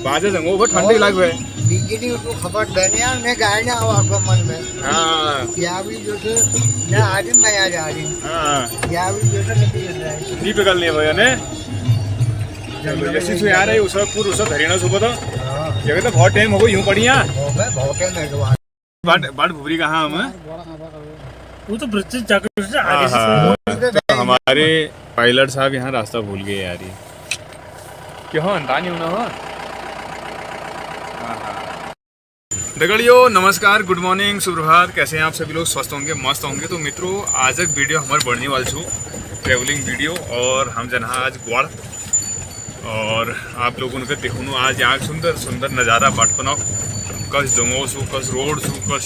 बाजे जंगो वो ठंडी लग रहे बिजली तो खबर देने ने गाड़ियां आपको मन में हाँ क्या भी जो से ना आज मैं आ जा रही हाँ क्या भी जो से नहीं चल रहा है नहीं पिघलने भैया ने जैसी से आ रही उस पूरा उस हरियाणा सुबह तो जगह तो बहुत टाइम हो गई यूं पड़ी यहाँ बहुत टाइम है बाट भुबरी कहाँ हम वो तो ब्रिटिश जाकर आगे से तो हमारे पायलट साहब यहाँ रास्ता भूल गए यार ये क्यों अंता नहीं होना हो दगड़ियो नमस्कार गुड मॉर्निंग सुप्रभात कैसे हैं आप सभी लोग स्वस्थ होंगे मस्त होंगे। तो मित्रों आज एक वीडियो हमारे बढ़ने वाले छू ट्रेवलिंग वीडियो और हम जना आज ग्वाड़ और आप लोगों ने देखो आज यहाँ सुंदर सुंदर नज़ारा बाटपना कस जंगो सु कस रोड सु कस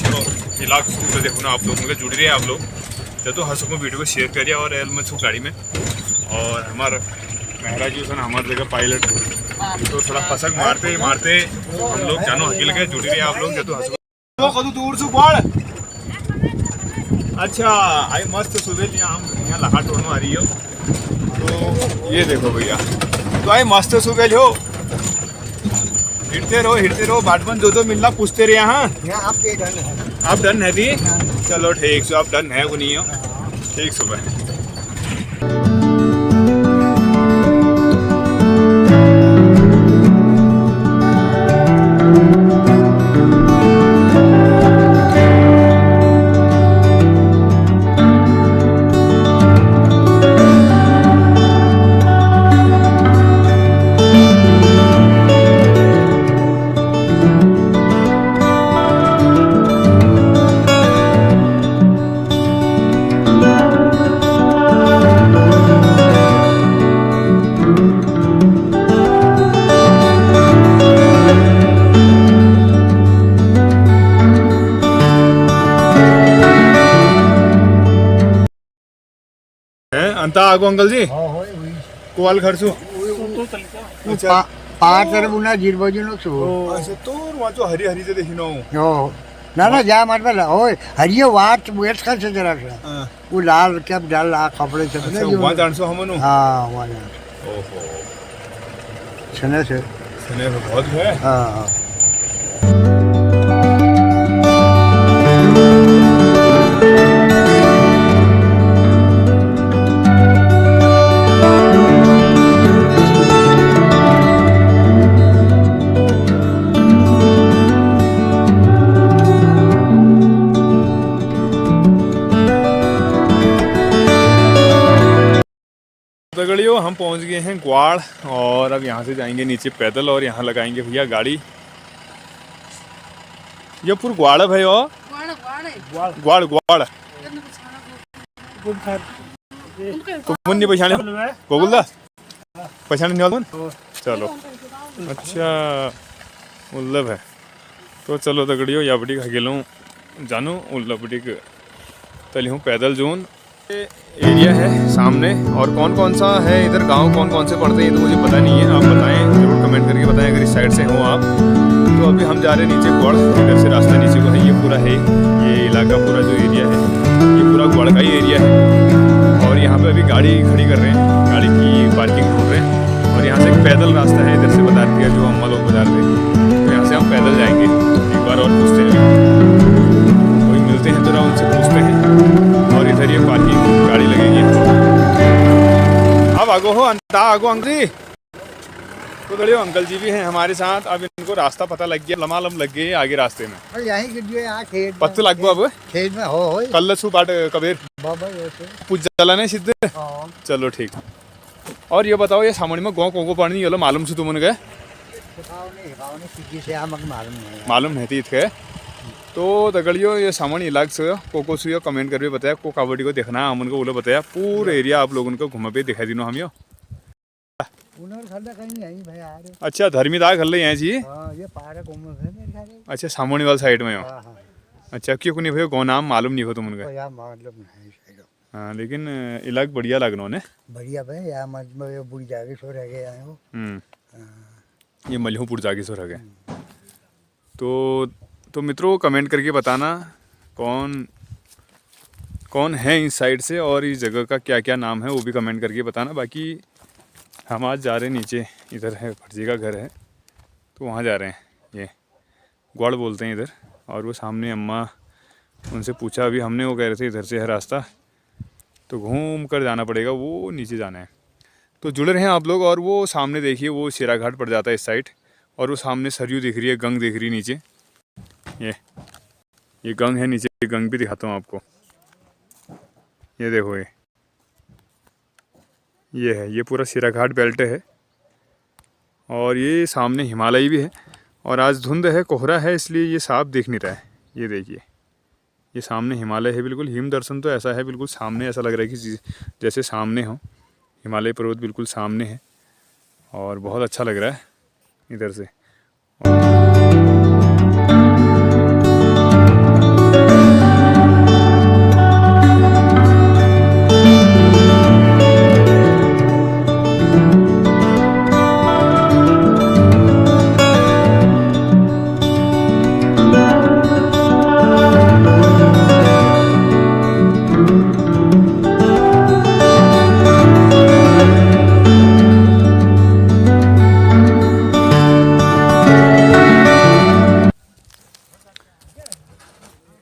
इलाक सु तो देखो ना आप लोगों के जुड़ रहे हैं आप लोग तो हर सबको वीडियो को शेयर करिए और एल में छू गाड़ी में और हमारा महराज जी हमारे जगह पायलट तो थोड़ा फसक मारते मारते हम लोग जानो हकील के जुड़ रहे आप लोग जो तो दूर से बाढ़ अच्छा आई मस्त सुबह यहाँ लहा टोड़ना आ रही हो तो ये देखो भैया तो आई मस्त सुबह हो हिड़ते रहो बाटमन जो मिलना पूछते रहे यहाँ आप डन है दी चलो ठीक सो आप डन है वो नहीं हो ठीक सुबह अंता आगो अंकल जी कोवाल खर्चो अच्छा 5 बुना जीरबजनो छो अच्छा तो वहाँ जो हरी हरी से देखिनो हो ना जा मतलब ओए हरियो वाट वेट कर से जरा वो लाल कैप डाल ला कपड़े से अच्छा वहाँ जानसो हमनो हां वहाँ ओहो सने से बहुत है हां दगड़ियों हम पहुंच गए हैं ग्वाड़ और अब यहाँ से जाएंगे नीचे पैदल और यहाँ लगाएंगे भैया गाड़ी ये पूरा ग्वाड़ है भाई और ग्वाड़ ग्वाड़ मुन्नी पहचाने गोकुलदा पहचाने नहीं चलो अच्छा उल्लभ है तो चलो दगड़ियों या बड़ी खगेलों जानू उल्लभड़ी तली हूँ पैदल जोन एरिया है सामने और कौन कौन सा है इधर गांव कौन कौन से पड़ते हैं तो मुझे पता नहीं है आप बताएं जरूर कमेंट करके बताएं अगर इस साइड से हो आप। तो अभी हम जा रहे हैं नीचे ग्वाड़ इधर से रास्ता नीचे को है ये पूरा है ये इलाका पूरा जो एरिया है ये पूरा ग्वाड़ का ही एरिया है और यहाँ पे अभी गाड़ी खड़ी कर रहे हैं गाड़ी की पार्किंग ढूंढ रहे हैं और यहाँ से एक पैदल रास्ता है इधर से बता दिया जो अम्मा लोग बता रहे थे तो यहाँ से हम पैदल जाएंगे एक बार और पूछते हैं कोई मिलते हैं तो उनसे पूछते हैं और इधर ये पार्किंग गाड़ी लगेगी अब आगो हो अंता आगो अंकल जी तो दड़ियो अंकल जी भी हैं हमारे साथ। अब इनको रास्ता पता लग गया लमालम लग गए आगे रास्ते में यहीं गिर गए यहाँ खेत पत्ते लगो अब खेत में हो कल सु बाट कबीर बाबा ऐसे पूछ जला नहीं सीधे चलो ठीक। और ये बताओ ये सामने में गाँव को पढ़नी ये मालूम से तुमने गए मालूम है थी थे तो दगड़ियो ये सामान्य इलाक से को सुयो कमेंट करके बताया को कावड़ी को देखना है हमन को बोलो बताया पूरे एरिया आप लोगों को घुमा पे दिखा दिनो हम यो अच्छा धर्मीदार घर ले यहाँ जी अच्छा सामने वाला साइड में हो अच्छा क्यों नहीं भैया गाँव नाम मालूम नहीं हो तुम उनका हाँ लेकिन इलाक बढ़िया लगना ने बढ़िया भाई यहाँ बुढ़ी जागे सो रह गए ये मल्होपुर जागे सो रह गए तो मित्रों कमेंट करके बताना कौन कौन है इस साइड से और इस जगह का क्या क्या नाम है वो भी कमेंट करके बताना। बाकी हम आज जा रहे हैं नीचे इधर है फर्जी का घर है तो वहाँ जा रहे हैं, ये ग्वाड़ बोलते हैं इधर। और वो सामने अम्मा, उनसे पूछा अभी हमने, वो कह रहे थे इधर से है रास्ता, तो घूम कर जाना पड़ेगा, वो नीचे जाना है। तो जुड़े रहें आप लोग। और वो सामने देखिए, वो शेरा घाट पड़ जाता है इस साइड, और वो सामने सरयू दिख रही है, गंग दिख रही है नीचे, ये गंग है नीचे, ये गंग भी दिखाता हूँ आपको। ये देखो, ये है, ये पूरा शेरा घाट बेल्ट है। और ये सामने हिमालय भी है, और आज धुंध है, कोहरा है, इसलिए ये साफ दिख नहीं रहा है। ये देखिए, ये सामने हिमालय है बिल्कुल। हिम दर्शन तो ऐसा है बिल्कुल सामने, ऐसा लग रहा है कि जैसे सामने हो, हिमालय पर्वत बिल्कुल सामने है, और बहुत अच्छा लग रहा है इधर से।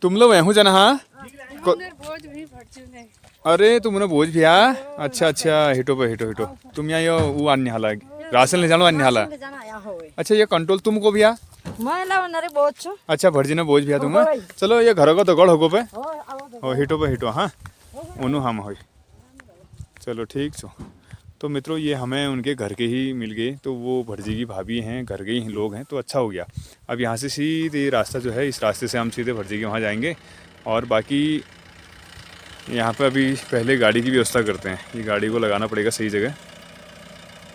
तुम लोग वहीं जना? हाँ, अरे तुमने बोझ भी आ? अच्छा अच्छा, हिटो पे हिटो हिटो। तुम यहाँ यो वो अन्य हाला राशन ले जानो, अन्य हाला। अच्छा, ये कंट्रोल तुमको भी आ? अच्छा, भर्जी ने बोझ भी आ तुम। चलो, ये घर को तो गढ़ होगो पे, और हिटो पे हिटो। हाँ, उन्हों हम हो। चलो ठीक छो। तो मित्रों, ये हमें उनके घर के ही मिल गए, तो वो भटजी की भाभी हैं, घर के ही लोग हैं, तो अच्छा हो गया। अब यहाँ से सीधे रास्ता जो है, इस रास्ते से हम सीधे भटजी के वहाँ जाएंगे। और बाकी यहाँ पे अभी पहले गाड़ी की व्यवस्था करते हैं, ये गाड़ी को लगाना पड़ेगा सही जगह।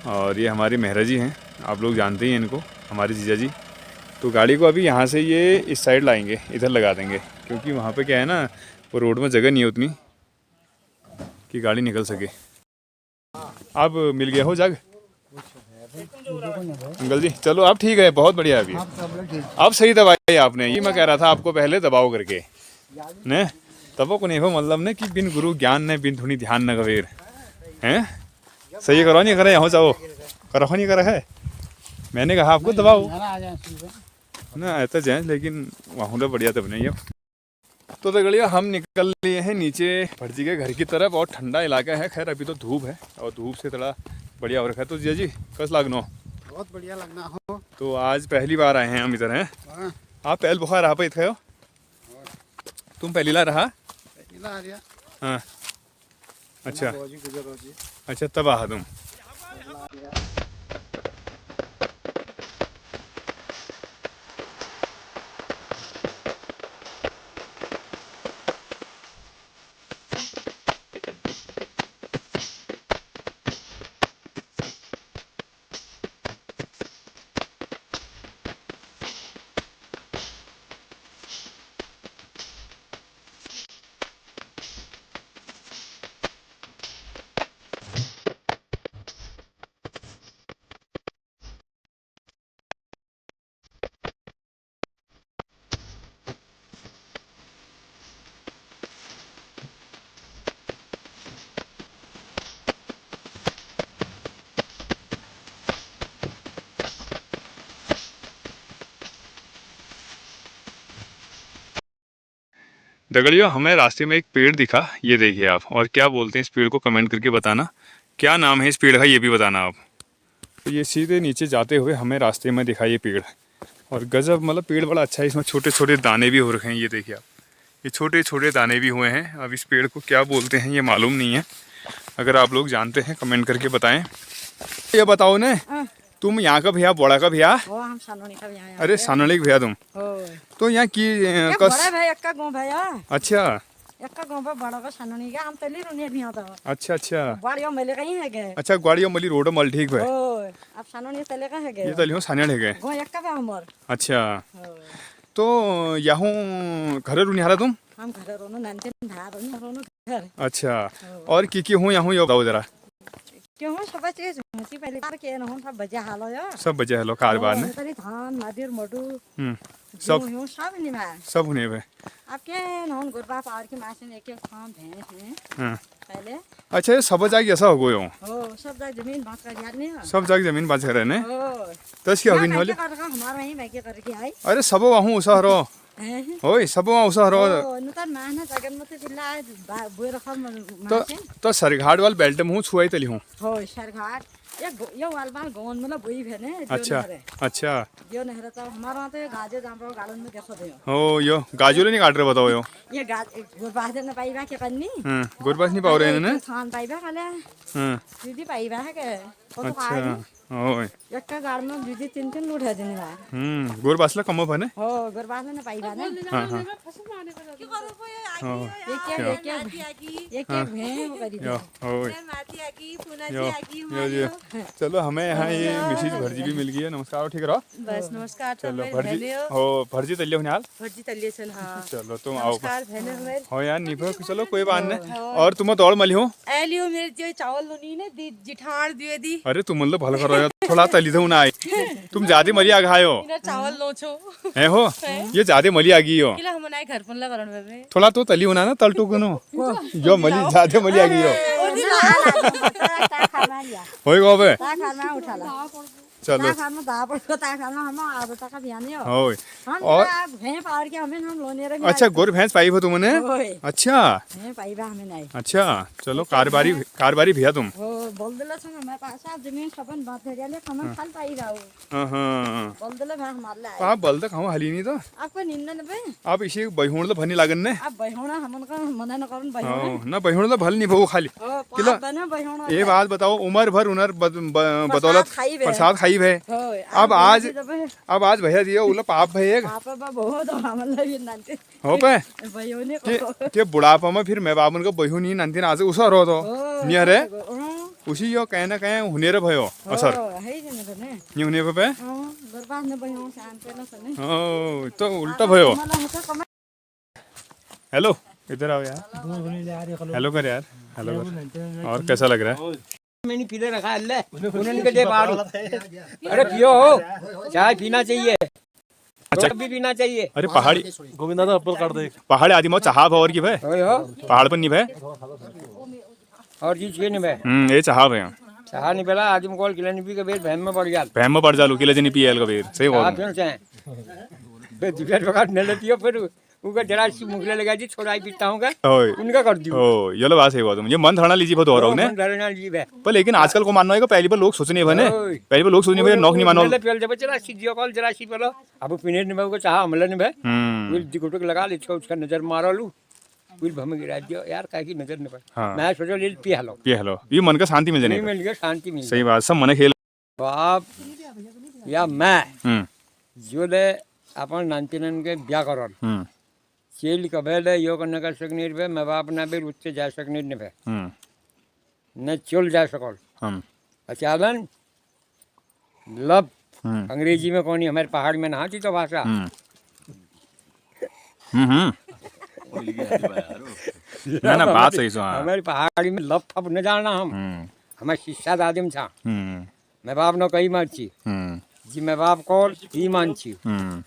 और ये हमारे मेहरा जी हैं, आप लोग जानते ही हैं इनको, हमारे जीजा जी। तो गाड़ी को अभी यहाँ से ये इस साइड लाएंगे, इधर लगा देंगे, क्योंकि वहाँ पे क्या है ना, वो रोड में जगह नहीं है उतनी कि गाड़ी निकल सके। अब मिल गया हो जग अंकल जी? चलो अब ठीक है, बहुत बढ़िया। अभी अब सही दबाई आपने, ये मैं कह रहा था आपको पहले दबाओ करके ने, तब को नहीं हो मतलब ने कि बिन गुरु ज्ञान ने बिन थोड़ी ध्यान न कबीर हैं। सही करो नहीं करे, यहाँ जाओ करो नहीं करा है, मैंने कहा आपको दबाओ ना, ऐसा जाए, लेकिन वहाँ तो बढ़िया तब नहीं है। तो दगड़िया, हम निकल लिए हैं नीचे भटजी के घर की तरफ, और ठंडा इलाका है। खैर अभी तो धूप है, और धूप से थोड़ा बढ़िया हो रखा है। तो जीजा जी कस लागनो? बहुत बढ़िया लगना हो। तो आज पहली बार आए हैं हम इधर हैं। आप पहल बुखार रहा पे इथे हो? तुम पहली ला रहा? हाँ, अच्छा अच्छा, तब आ तुम। दगड़ियों, हमें रास्ते में एक पेड़ दिखा, ये देखिए आप, और क्या बोलते हैं इस पेड़ को कमेंट करके बताना, क्या नाम है इस पेड़ का, ये भी बताना आप। तो ये सीधे नीचे जाते हुए हमें रास्ते में दिखा ये पेड़, और गजब, मतलब पेड़ बड़ा अच्छा है, इसमें छोटे छोटे दाने भी हो रखे हैं, ये देखिए आप, ये छोटे छोटे दाने भी हुए हैं। अब इस पेड़ को क्या बोलते हैं ये मालूम नहीं है, अगर आप लोग जानते हैं कमेंट करके बताएं। ये बताओ ने, तुम यहाँ का भैया, बोड़ा का भैया? हम सानोनी का भैया। अरे सानोली का भैया तुम? तो यहाँ की बड़ा भाई अक्का गांव भैया। अच्छा, अक्का गांव पे बड़ा का सानोनी का हम तली रुनिया भी आता। अच्छा अच्छा, बाड़ियों मेले कहीं है गए। अच्छा, ग्वाड़ियों मली रोड मल ठीक है। अब सानोनी तले का है गए, ये तलियों सानिया है गए। गांव अक्का पे हमर। अच्छा, तो यहाँ घर रुनिहारा तुम? हम घर रोनो नंते धार रोनो घर। अच्छा, और की हूँ यहाँ ये बताओ जरा। क्यों सब चीज मुसी पहले बार के न हो सब बजा हालो या सब बजे हेलो कारबार ने तरी धान मदिर मोटू सब यूं सब नहीं मैं सब होने पे। अब के न हो गुरबा पार की मासे एक एक फार्म भैंस है हाँ, पहले। अच्छा, ये सब जाके ऐसा हो गयो। हो सब जगह जमीन बात कर यार नहीं सब जग जमीन बाज करे ने हो तस की हविन होले कर हमारा वहीं मैं क्या करके आई अरे सब वाहू उसहरो होय सब वाहू उसहरो नु त माना जगन मते जिल्ला बोय रखम तो तो सरघाट वाल बेल्ट में हूं छुआई तली हूं हो सरघाट ये वाल बाल गोन मतलब बोई भेने अच्छा अच्छा यो नहर तो हमारा वहाँ तो गाजे जाम गार्डन में देखो दे हो यो गाजोले नहीं काट रहे बताओ यो ये गाज गुरबाज ने पाईबा के कन्नी गुरबाज नहीं पाव रहे ने खान पाईबा खाले दीदी पाईबा है के तो अच्छा होय एक गाड़ में दीदी तीन तीन लूट है दिन बा गुरबासला कम भने हो गुरबाज ने पाईबा ने हां हां एक भें करी यो होय यो चलो हमें यहाँ ये मिसेज भरजी भी मिल गई है नमस्कार ठीक रहो बस नमस्कार चलो भरजी हो भरजी तल्ले होने हाल भटजी तलिए सन हाँ चलो तुम आओ नमस्कार बहने हमारे हो यार निभो चलो कोई बात नहीं और तुम दौड़ मली हो एलियो मेरे जो चावल लोनी ने दी जिठाड़ दिए दी अरे तुम मतलब भल करो थोड़ा तली तो ना आई तुम ज्यादा मली आ खायो इधर चावल लो छो है हो ये ज्यादा मली आ गई हो किला हम नाय घर पन लगन में थोड़ा तो तली होना ना तलटू कनो जो मली ज्यादा मली आ गई हो होय गो बे ता खाना उठाला चलो ता खाना दा पर ता खाना हम आधा तक बियान हो होय हम और भें पार के हमें हम लोने रे अच्छा गोर भैंस पाई हो तुमने होय अच्छा भें पाईबा हमें नहीं अच्छा चलो कारबारी भैया तुम हो बोल दिला छ हमारे पास आप जमीन खपन बात है ले हम खाल पाई राओ हां बोल दिला भाई हमारे ले आप बल तक हम हली नहीं तो आपको नींद न बे आप इसी बहिहोण भनी लागन ने आप बहिणा हमन का मना न करन बहिणा हाँ, ना बहिहोण भल नहीं भो खाली किलो बना बहिणा ये बात बताओ उम्र भर उनर बदौलत खाई बे प्रसाद खाई भे होय अब आज भैया दियो उला पाप भैया पापा बा बहुत हमन लगी नानते हो पे बहियो ने के बुढ़ापा में फिर मैं बाबन को बहियो नहीं नानती आज उसर हो तो नहीं अरे उसी यो कहीं ना कहीं हुनेर भयो असर है जने बने नहीं हुने पे बर्बाद न बहियो शांत न सने ओ तो उल्टा भयो हेलो इधर आओ यार हेलो कर यार हेलो कर और कैसा लग रहा है मैंने पीले रखा है उन्होंने के दे बारू अरे पियो हो चाय पीना चाहिए अच्छा भी पीना चाहिए अरे पहाड़ी गोविंदा दा अप्पल काट दे पहाड़ी आदि मो चाहा और की भाई ओए हो पहाड़ पर नहीं भाई और चीज के नहीं भाई ये चाहा भाई चाह नहीं पहला आदमी कॉल किलन पी के बेर भैम में पड़ गया भैम में पड़ जालू किले जनी पीएल का बेर सही बोल आप क्यों चाहे बे दुपहर वक्त न लेती हो फिर उनका जरा सी मुखले लगा जी छोड़ा ही पीता हूँ ओए उनका कर दियो ओ ये लो बात सही बोल तुम ये मन धरना लीजिए बहुत हो रहा ने डरना जी बे पर लेकिन आजकल को मानना है पहली बार लोग सोचने बने पहली बार लोग सोचने बने नौक नहीं मानो पहले पहले जब जरा सी जियो कॉल जरा सी पहले अब पीने ने को चाह हमले ने बे विल दिकोटक लगा ले उसका नजर मारो लू विल भम गिरा दियो यार काहे की नजर ने पर मैं सोचो ले पी हेलो ये मन का शांति मिल जाने मिल गया शांति मिल सही बात सब मन खेल तो आप या मैं जो ले अपन नानतीनन के ब्याह करन चेल कबेले यो करने का सकनीर पे मैं बाप ना भी उससे जा सकनीर ने पे न चल जा सकल अचालन लब अंग्रेजी में कौन हमारे पहाड़ में नहा थी तो भाषा ना ना बात सही सो हमारी पहाड़ी में लब फब न जाना हम हमारे शिक्षा दादिम था मैं बाप न कही मानची जी मैं बाप को ही मानची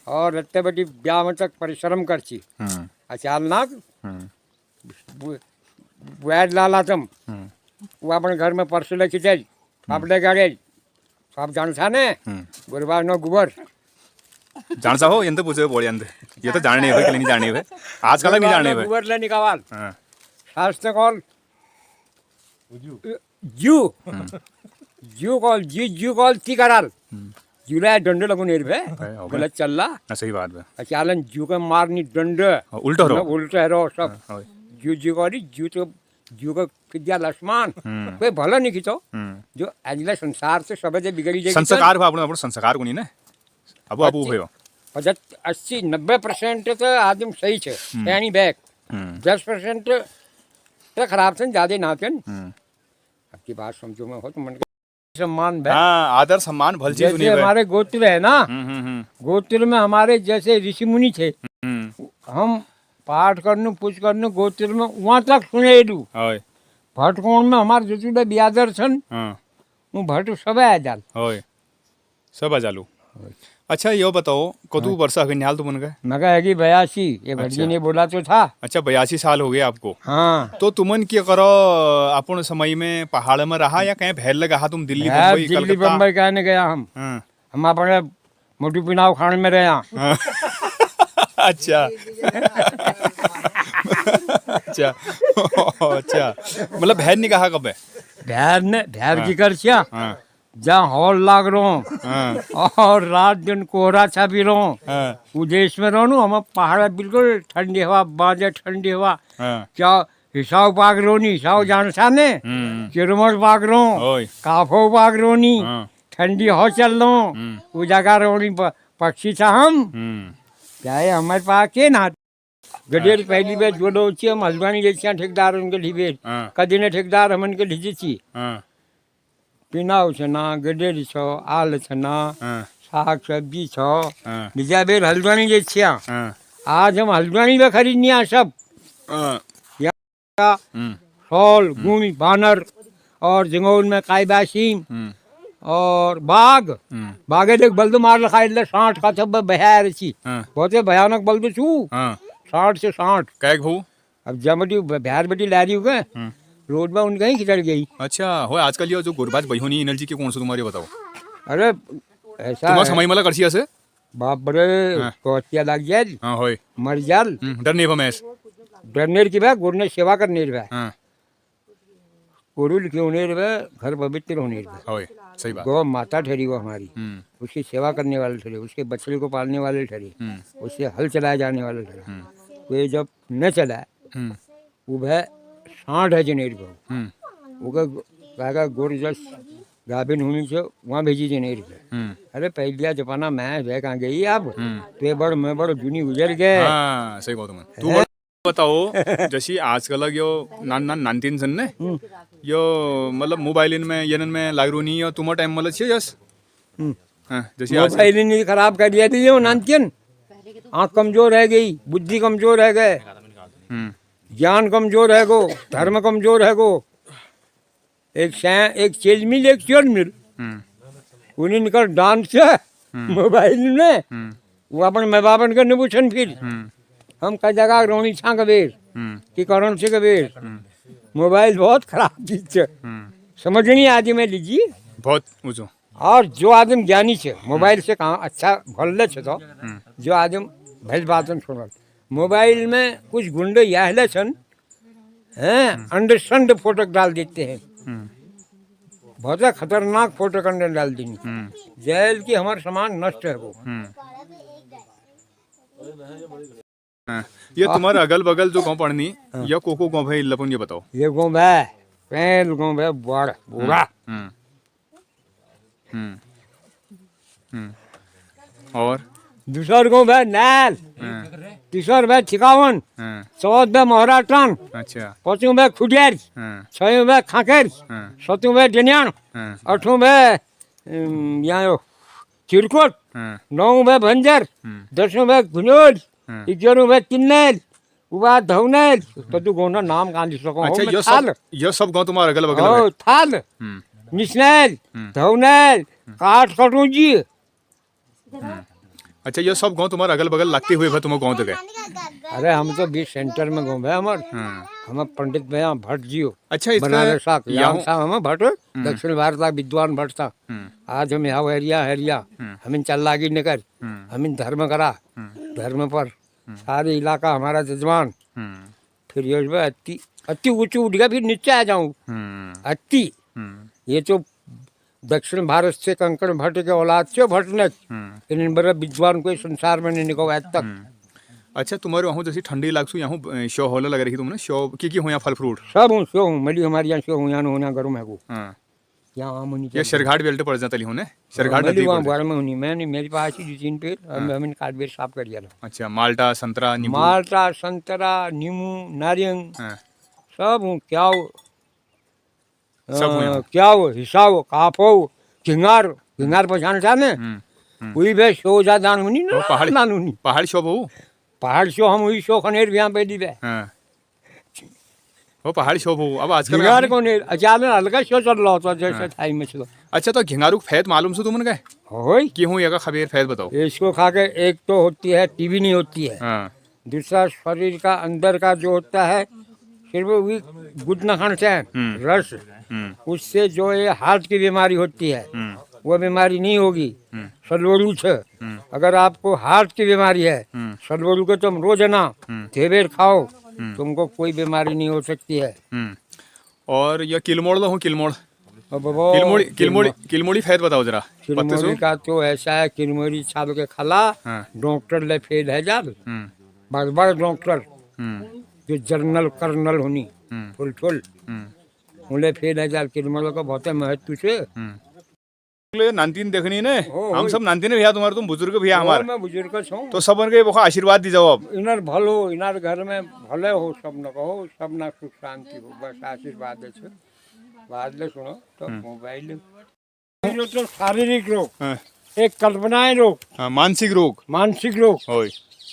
और रत्ते बटी ब्याह में तक परिश्रम करची अचाल नाक वैद लाला तुम वो अपन घर में परसों लेके चल अपने गाड़े आप जान था ने गुरबार नो गुबर जान सा हो यंत्र पूछे बोल यंत्र ये तो जानने है कि नहीं जानने है आजकल नहीं जानने है गुबर ले निकाल शास्त्र कॉल जू कॉल जू कॉल ती कराल जुला दंड लगून एरबे गलत चलला सही बात है अचालन जू के मारनी दंड उल्टा रो सब जू करी जू तो जू का किद्या लक्ष्मण कोई भला नहीं खींचो जो अजला संसार से सब जे बिगड़ी जाए संस्कार भाव अपन संस्कार को नहीं ना अब अब भयो 80-90% तो आदमी सही छे यानी बैक 10% तो खराब थे ज्यादा ना थे आपकी बात समझो में हो तो मन सम्मान आदर सम्मान भल चीज जैसे हमारे गोत्र है ना गोत्र में हमारे जैसे ऋषि मुनि थे हम पाठ करने पूछ करने गोत्र में वहाँ तक सुने दू भटकोण में हमारे जसुडे ब्यादर छन भट सब आ जाल सब आ जालू अच्छा यो बताओ कतू वर्ष अभी निहाल तुम गए? मैं कहा है कि 82, ये भटजी ने बोला तो था। अच्छा 82 साल हो गए आपको। हाँ तो तुमन क्या करो अपन समय में पहाड़ में रहा या कहीं भैर लगा तुम दिल्ली यार, बम्बई दिल्ली कलकत्ता? बम्बई कहने गया हाँ। हम अपने मोटू पिनाव खान में रहे हैं। हाँ। अच्छा अच्छा अच्छा मतलब भैर नहीं कहा कब है? भैर की कर छिया हाँ जहाँ हॉल लाग रहो हाँ और रात दिन कोहरा छापी रहो हाँ वो देश में रहो हम पहाड़ बिल्कुल ठंडी हवा बाजे ठंडी हवा हाँ क्या हिसाब पाक रोनी हिसाब जान साने चिरमर पाक रो ओए काफो पाक रोनी हाँ ठंडी हो चल लो वो जगह रोनी पक्षी था हम क्या है हमारे पास के ना गडेर पहली बार जोड़ो छी हम हल्द्वानी जैसे ठेकेदार उनके ढीबे हाँ कदी ने ठेकेदार हमन के ढीजी छी हाँ पिनाव छना गडेर छो आल छना हाँ साग सब्जी छो हाँ बीजा बेर हल्द्वानी जैसे हाँ आज हम हल्द्वानी में खरीदनिया सब हाँ शॉल गुण बानर और जंगल में कायबासीम और बाघे देख बल्द मार लखा 60 का सब बहार छी हाँ बहुत भयानक बल्द छू हाँ 60 से 60। कैग हो? अब जमटी बिहार बेटी लहरी हो गए रोड में उनका ही खिचड़ गई। अच्छा हो आजकल ये जो गुरबाज बहिनी एनर्जी की कौन सा तुम्हारे बताओ? अरे ऐसा तुम्हारा है, समय मला करसी ऐसे? बाप बड़े हाँ। कोचिया लग जाए हाँ होय मर जाल डर नहीं भमेश। डरनेर की भाई गुरु ने सेवा करने भाई हाँ गुरु लिखे होने भाई घर पवित्र होने भाई होय सही बात। गौ माता ठहरी वो हमारी उसकी सेवा करने वाले ठहरे उसके बछड़े को पालने वाले ठहरे उससे हल चलाए जाने वाले ठहरे तो ये जब न चला वो भाई 60 है जनेर को वो गुरु जस गाभिन होनी से वहाँ भेजी जनेर पे। अरे पहलिया जमाना मैं वह कहाँ गई अब तो ये बड़ मैं बड़ दुनी गुजर गए। हाँ सही कहो तुम्हें। तू बताओ जैसी आजकल यो नानतीन सन ने यो मतलब मोबाइल में यनन में लागरू नहीं और तुम्हारा टाइम मतलब चाहिए यस हाँ जैसे आज मोबाइल ने खराब कर दिया थी नानकिन आँख कमजोर रह गई बुद्धि कमजोर रह गए ज्ञान कमजोर है गो धर्म कमजोर है गो। एक चीज मिल एक चोर मिल उन्हें निकल डांस मोबाइल में वो अपन मैं बापन का निभूषण फिर हम का जगह रोनी छा कबीर कि करण से कबीर मोबाइल बहुत खराब चीज है समझ नहीं आदमी में लीजिए बहुत ऊँचो। और जो आदमी ज्ञानी छे मोबाइल से कहाँ अच्छा भले छे तो जो आदमी भैल बातन सुनल मोबाइल में कुछ गुंडे यह छन हैं अंडरस्टैंड फोटो डाल देते हैं बहुत खतरनाक फोटो कंडे डाल देंगे जेल की हमारे सामान नष्ट है वो। हाँ, ये तुम्हारे अगल बगल जो गाँव पढ़नी या कोको गाँव है लपन ये बताओ? ये गाँव है पहल गाँव है बड़ा बुरा और दूसर गाँव है नैल तीसर है ठिकावन चौथ है महाराष्ट्र अच्छा पांचों में खुडियार छयों में खाकर सतों में डनियान आठों में यहाँ चिरकोट नौ में भंजर 10 में घुनोल 11 में किन्नैल उबा धौनैल तो तू गोना नाम कहाँ लिख सको। अच्छा ये सब गाँव तुम्हारे अगल बगल है? थाल निस्नैल धौनैल काठ कटूंजी। अच्छा ये सब गाँव तुम्हारे अगल बगल लगते हुए तुम्हारे गाँव तक है? अरे हम तो बीच सेंटर में घूम है हमारे हम पंडित भैया भट्ट जी हो। अच्छा बनारस हम भट्ट दक्षिण भारत का विद्वान भट्ट था। आज हम यहाँ हरिया हम चल लागी नगर हम धर्म करा धर्म पर सारे इलाका हमारा जजमान फिर ये अति अति ऊंचे उठ गया फिर नीचे आ जाऊं अति ये तो दक्षिण भारत से कंकण भट्ट के औलाद से भट्ट ने इन बड़े विद्वान को संसार में नहीं निकला आज तक। अच्छा तुम्हारे वहाँ जैसे ठंडी लागसू यहाँ शो होला लग रही तुमने शो की हो यहाँ फल फ्रूट सब हूँ शो हूँ मली हमारे यहाँ शो हूँ यहाँ होना गर्म है वो यहाँ आम होनी ये शरघाट बेल्ट पड़ जाता होने शरघाट मली वहाँ बार में होनी मैंने मेरे पास ही 2-3 पेड़ हमने काट बेर साफ कर दिया। अच्छा माल्टा संतरा नींबू माल्टा संतरा नींबू नारियल सब हूँ क्या हो क्या हो हिसाब हो काफ हो झिंगार पहचान जाने वही बे शो जा दान होनी ना पहाड़ शो बहु पहाड़ शो हम वही शो खनेर यहाँ पे दी बे वो पहाड़ी शोभ हो अब आजकल झिंगार को नहीं अचानक हल्का शो चल रहा होता जैसे थाई में चलो। अच्छा तो घिंगारू फैत मालूम से तुमने कहे होई कि हूँ ये खबीर फैत बताओ। इसको खा के एक तो होती है टीबी नहीं होती है, हाँ दूसरा शरीर का अंदर का जो होता है सिर्फ वही गुटना खाने से रस, उससे जो ये हार्ट की बीमारी होती है वो बीमारी नहीं होगी। सलवड़ू से अगर आपको हार्ट की बीमारी है सलवड़ू के तुम रोजाना ढेबेर खाओ तुमको कोई बीमारी नहीं हो सकती है। और ये किलमोड़ लो हूँ किलमोड़ अब वो किलमोड़ी फैत बताओ जरा पत्ते किरमोरी सो। का तो ऐसा है किरमोरी छाल के खला हाँ। डॉक्टर ले फेल है जाल बड़ बड़ डॉक्टर जो जर्नल कर्नल होनी फुल फुल उन्हें फेल है जाल किरमोर का बहुत महत्व से। नानतीन देखनी ने हो, हम हो। सब नानतीन भैया तुम्हारे तुम बुजुर्ग भैया हमारे मैं बुजुर्ग छूँ तो सब उनके वो आशीर्वाद दी जाओ अब। इनर भलो इनर घर में भले हो सब न कहो सब ना सुख शांति हो बस आशीर्वाद है बाद में सुनो तो मोबाइल तो शारीरिक रोग हाँ, एक कल्पनाएं रोग हाँ, मानसिक रोग मानसिक रोग होय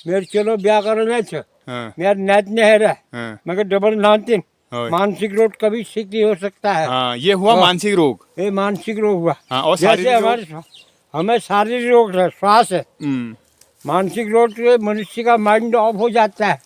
मेरे चलो ब्याह कर हाँ, मेरा नेट नहीं है हाँ, मगर डबल नानतीन होय। मानसिक रोग कभी ठीक नहीं हो सकता है। हाँ ये हुआ हाँ। मानसिक रोग। ये मानसिक रोग हुआ। हाँ, और जैसे शारीरिक हमारे हमें शारीरिक रोग है श्वास है, मानसिक रोग से मनुष्य का माइंड ऑफ हो जाता है,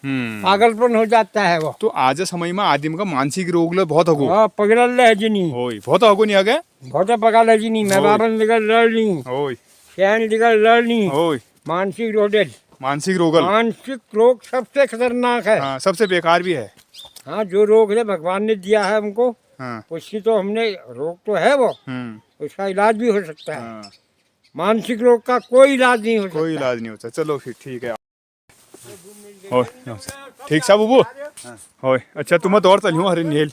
पागलपन हो जाता है वो। तो आज समय में आदमी का मानसिक रोग ले बहुत हगो हाँ पगड़ल है जिनी होय बहुत हगो नहीं आगे बहुत पगड़ है जिनी मैं होय। बाबन निकल लड़नी होय शहन निकल लड़नी होय मानसिक रोग मानसिक रोगल मानसिक रोग सबसे खतरनाक है। हाँ सबसे बेकार भी है। हाँ जो रोग है भगवान ने दिया है हमको हाँ उसकी तो हमने रोग तो है वो उसका इलाज भी हो सकता है। हाँ, मानसिक रोग का कोई इलाज नहीं हो सकता। कोई इलाज नहीं होता। चलो फिर ठीक है होय ठीक सा बुबू होय। अच्छा तुम दौड़ चलियो हरे नील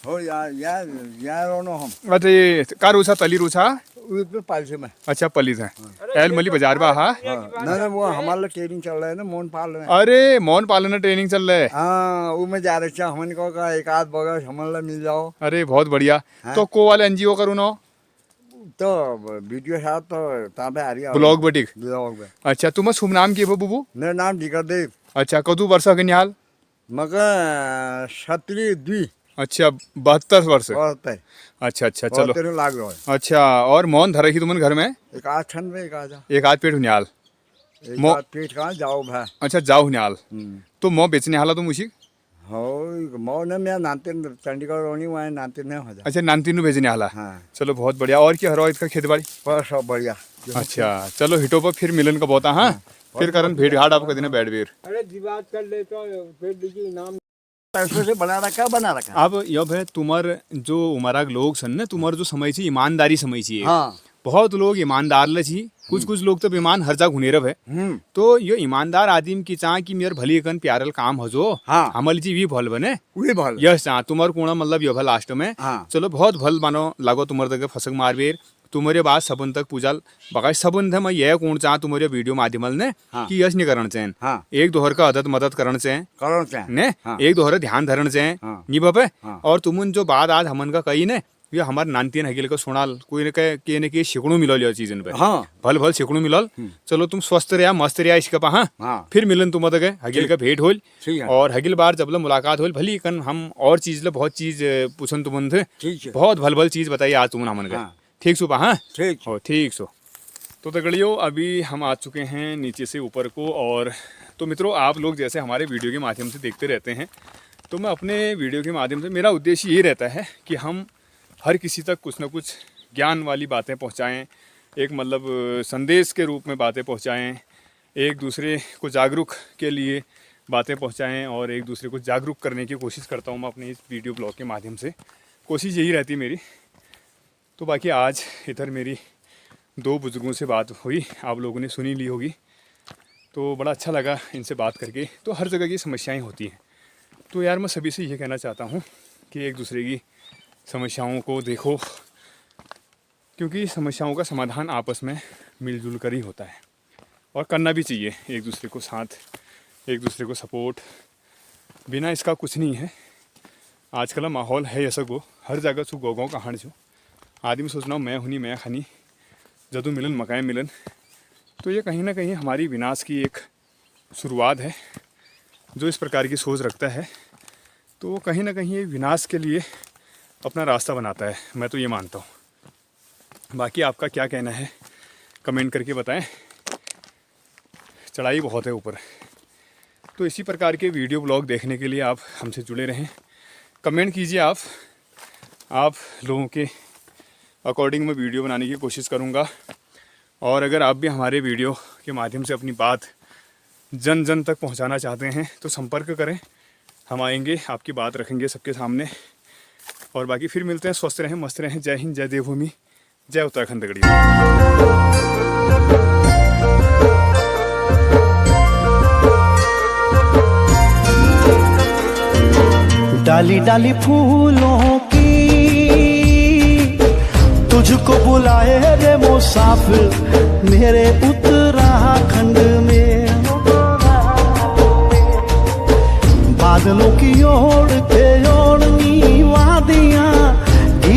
हो यार रोनो हम अरे का रूसा तली रूसा ऊपर पालसे में। अच्छा पलीस है एल मली बाजार बा हाँ ना वो हमारा ट्रेनिंग चल रहा है ना मोहन पाल में। अरे मौन पालन ट्रेनिंग चल रहा है। हाँ वो में जा रहे थे हमन को का एक आध बगल हमारा मिल जाओ। अरे बहुत बढ़िया। तो को वाले एनजीओ करू ना तो वीडियो साहब तो ताबे आ रही है ब्लॉग बटिक। ब्लॉग में। अच्छा तुम शुभ नाम की बुबू। मेरा नाम दिकर देव अच्छा कदू वर्षा के निहाल। मगर क्षत्रिय द्वि अच्छा 72 वर्ष। बहुत है अच्छा अच्छा चलो तेरे लाग रहा है। अच्छा और मौन धरे की तुमने घर में एक आध ठंड में एक आजा एक आध पेट निहाल एक मो- आध पेट कहाँ जाओ भाई। अच्छा जाओ निहाल तो मौ बेचने हाला तुम उसी। हो मौ ने मैं नाते चंडीगढ़ रोनी वहाँ नाते नहीं हो जा। अच्छा नानतीन नु बेचने हाला। हाँ चलो बहुत बढ़िया। और क्या हरो इसका खेती बाड़ी। बस सब बढ़िया। अच्छा चलो हिटो पर फिर मिलन का बहुत हाँ फिर करन भेंट घाट आपका दिन बैठ बेर। अरे बात कर ले तो फिर दीजिए इनाम पैसों से बना रखा। अब यब है तुम्हार जो उमराग लोग सन ने तुम्हार जो समय छी ईमानदारी समय छी। हाँ बहुत लोग ईमानदार ल छी कुछ लोग तो बेईमान हर जगह हुनेरब है। तो ये ईमानदार आदमी की चाह कि मेरे भली कन प्यारल काम हो जो हाँ। हमल जी भी भल बने वही भल यह चाह तुम्हार कोणा मतलब यो भल लास्ट में। हाँ। चलो बहुत भल मानो लागो तुम्हारे तक फसक मारबेर तुम्हारे बाद सबन तक पूजल बगा सबन थे मैं यह कोण चाह तुम्हारे वीडियो माध्यमल ने हाँ। कि यश नहीं करण चैन हाँ। एक दोहर का अदद मदद करण चैन करो चाहे ने हाँ। एक दोहर ध्यान धरण चैन हाँ। नी बपे हाँ। और तुमन जो बात आज हमन का कही ने ये हमार नानतीन हगिल का सुनाल कोई ने के शिकणु मिलल यो चीजन पे हाँ। भल भल शिकणु मिलल। चलो तुम स्वस्थ रहा मस्त रहा इसका पा हाँ हाँ। फिर मिलन तुम तक हगिल का भेंट होल ठीक है। और हगिल बार जब मुलाकात होल भली कन हम और चीज ले बहुत चीज पूछन तुमन थे ठीक है। बहुत भल भल चीज बताइए आज तुमन हमन का हाँ। ठीक सुपा हाँ ठीक हो ठीक सो। तो तगड़ियो अभी हम आ चुके हैं नीचे से ऊपर को। और तो मित्रों आप लोग जैसे हमारे वीडियो के माध्यम से देखते रहते हैं तो मैं अपने वीडियो के माध्यम से मेरा उद्देश्य ये रहता है कि हम हर किसी तक कुछ ना कुछ ज्ञान वाली बातें पहुंचाएं, एक मतलब संदेश के रूप में बातें पहुंचाएं, एक दूसरे को जागरूक के लिए बातें पहुंचाएं और एक दूसरे को जागरूक करने की कोशिश करता हूं मैं अपने इस वीडियो ब्लॉग के माध्यम से। कोशिश यही रहती मेरी। तो बाकी आज इधर मेरी दो बुजुर्गों से बात हुई आप लोगों ने सुनी ली होगी तो बड़ा अच्छा लगा इनसे बात करके। तो हर जगह की समस्याएं होती हैं तो यार मैं सभी से ये कहना चाहता हूँ कि एक दूसरे की समस्याओं को देखो क्योंकि समस्याओं का समाधान आपस में मिलजुल कर ही होता है और करना भी चाहिए एक दूसरे को साथ, एक दूसरे को सपोर्ट। बिना इसका कुछ नहीं है। आजकल माहौल है ऐसा गो हर जगह सु गो कहानी छो आदमी सोचना मैं हुनी मैं खानी जदू मिलन मकाए मिलन। तो ये कहीं ना कहीं हमारी विनाश की एक शुरुआत है। जो इस प्रकार की सोच रखता है तो कहीं ना कहीं ये विनाश के लिए अपना रास्ता बनाता है, मैं तो ये मानता हूँ। बाकी आपका क्या कहना है कमेंट करके बताएं। चढ़ाई बहुत है ऊपर, तो इसी प्रकार के वीडियो ब्लॉग देखने के लिए आप हमसे जुड़े रहें। कमेंट कीजिए आप लोगों के अकॉर्डिंग मैं वीडियो बनाने की कोशिश करूँगा। और अगर आप भी हमारे वीडियो के माध्यम से अपनी बात जन जन तक पहुंचाना चाहते हैं तो संपर्क करें, हम आएंगे, आपकी बात रखेंगे सबके सामने। और बाकी फिर मिलते हैं, स्वस्थ रहें, मस्त रहें। जय हिंद, जय देवभूमि, जय उत्तराखंड दगड़िया। डाली डाली फूलों की तुझको बुलाए रे मुसाफिर मेरे उत्तराखंड में। बादलों की ओर के ओढ़नी वादियां